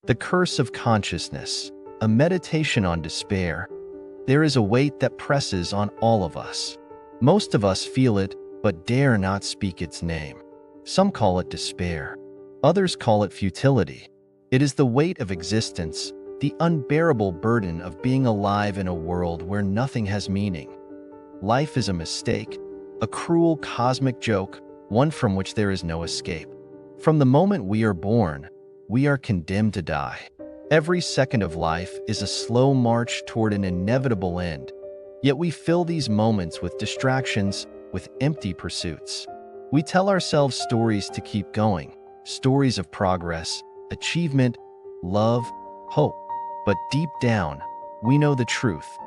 The Curse of Consciousness, a meditation on despair. There is a weight that presses on all of us. Most of us feel it, but dare not speak its name. Some call it despair. Others call it futility. It is the weight of existence, the unbearable burden of being alive in a world where nothing has meaning. Life is a mistake, a cruel cosmic joke, one from which there is no escape. From the moment we are born, we are condemned to die. Every second of life is a slow march toward an inevitable end. Yet we fill these moments with distractions, with empty pursuits. We tell ourselves stories to keep going, stories of progress, achievement, love, hope. But deep down, we know the truth.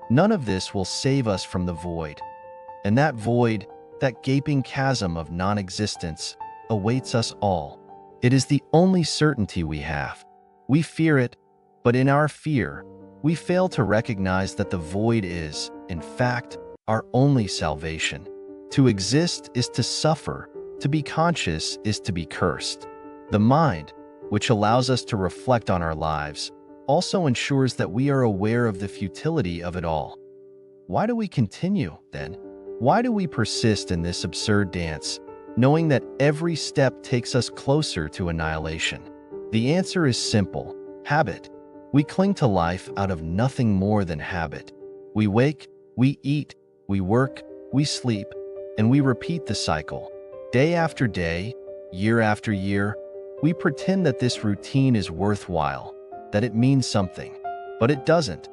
None of this will save us from the void. And that void, that gaping chasm of non-existence, awaits us all. It is the only certainty we have. We fear it, but in our fear, we fail to recognize that the void is, in fact, our only salvation. To exist is to suffer. To be conscious is to be cursed. The mind, which allows us to reflect on our lives, also ensures that we are aware of the futility of it all. Why do we continue, then? Why do we persist in this absurd dance, knowing that every step takes us closer to annihilation? The answer is simple: habit. We cling to life out of nothing more than habit. We wake, we eat, we work, we sleep, and we repeat the cycle. Day after day, year after year, we pretend that this routine is worthwhile, that it means something, but it doesn't.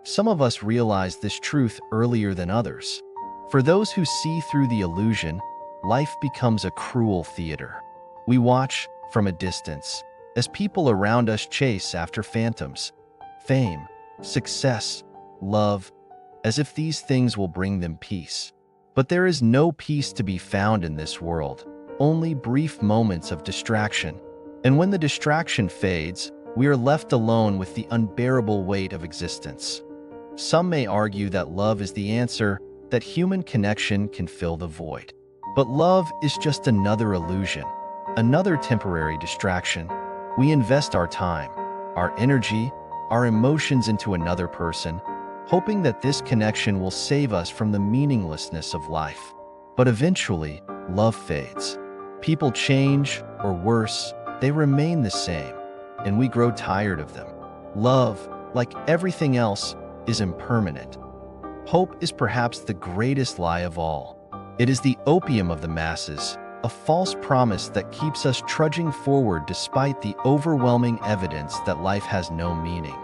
Some of us realize this truth earlier than others. For those who see through the illusion, life becomes a cruel theater. We watch, from a distance, as people around us chase after phantoms, fame, success, love, as if these things will bring them peace. But there is no peace to be found in this world, only brief moments of distraction. And when the distraction fades, we are left alone with the unbearable weight of existence. Some may argue that love is the answer, that human connection can fill the void. But love is just another illusion, another temporary distraction. We invest our time, our energy, our emotions into another person, hoping that this connection will save us from the meaninglessness of life. But eventually, love fades. People change, or worse, they remain the same, and we grow tired of them. Love, like everything else, is impermanent. Hope is perhaps the greatest lie of all. It is the opium of the masses, a false promise that keeps us trudging forward despite the overwhelming evidence that life has no meaning.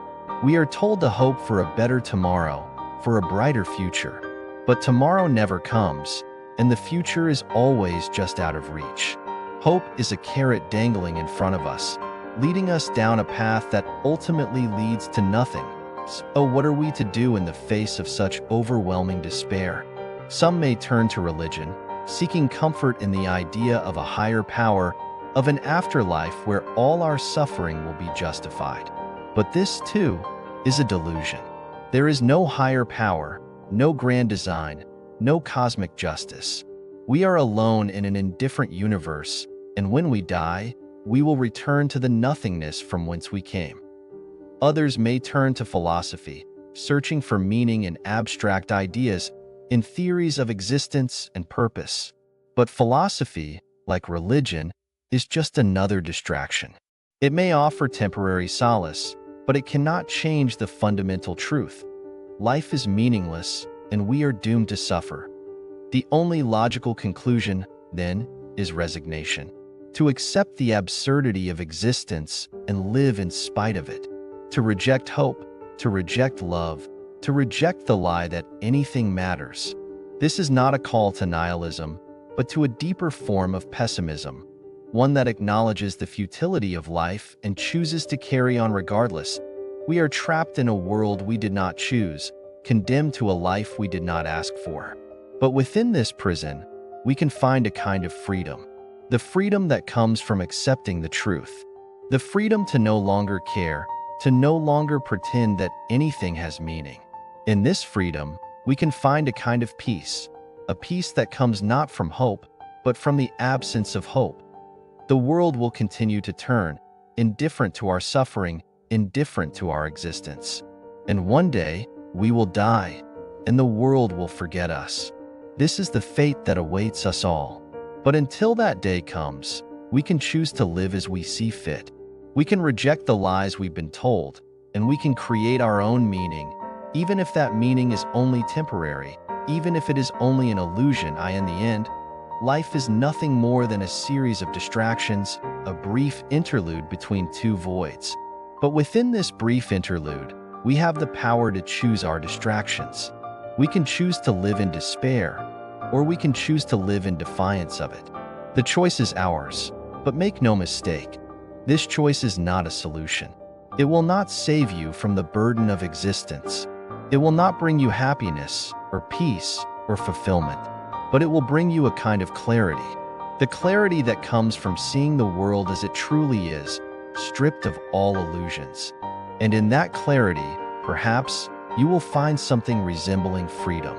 We are told to hope for a better tomorrow, for a brighter future. But tomorrow never comes, and the future is always just out of reach. Hope is a carrot dangling in front of us, leading us down a path that ultimately leads to nothing. So what are we to do in the face of such overwhelming despair? Some may turn to religion, seeking comfort in the idea of a higher power, of an afterlife where all our suffering will be justified. But this, too, is a delusion. There is no higher power, no grand design, no cosmic justice. We are alone in an indifferent universe, and when we die, we will return to the nothingness from whence we came. Others may turn to philosophy, searching for meaning in abstract ideas, in theories of existence and purpose. But philosophy, like religion, is just another distraction. It may offer temporary solace, but it cannot change the fundamental truth. Life is meaningless, and we are doomed to suffer. The only logical conclusion, then, is resignation. To accept the absurdity of existence and live in spite of it. To reject hope, to reject love, to reject the lie that anything matters. This is not a call to nihilism, but to a deeper form of pessimism, one that acknowledges the futility of life and chooses to carry on regardless. We are trapped in a world we did not choose, condemned to a life we did not ask for. But within this prison, we can find a kind of freedom. The freedom that comes from accepting the truth. The freedom to no longer care, to no longer pretend that anything has meaning. In this freedom, we can find a kind of peace, a peace that comes not from hope, but from the absence of hope. The world will continue to turn, indifferent to our suffering, indifferent to our existence. And one day, we will die, and the world will forget us. This is the fate that awaits us all. But until that day comes, we can choose to live as we see fit. We can reject the lies we've been told, and we can create our own meaning, even if that meaning is only temporary, even if it is only an illusion. In the end, life is nothing more than a series of distractions, a brief interlude between two voids. But within this brief interlude, we have the power to choose our distractions. We can choose to live in despair, or we can choose to live in defiance of it. The choice is ours, but make no mistake, this choice is not a solution. It will not save you from the burden of existence. It will not bring you happiness, or peace, or fulfillment, but it will bring you a kind of clarity. The clarity that comes from seeing the world as it truly is, stripped of all illusions. And in that clarity, perhaps, you will find something resembling freedom.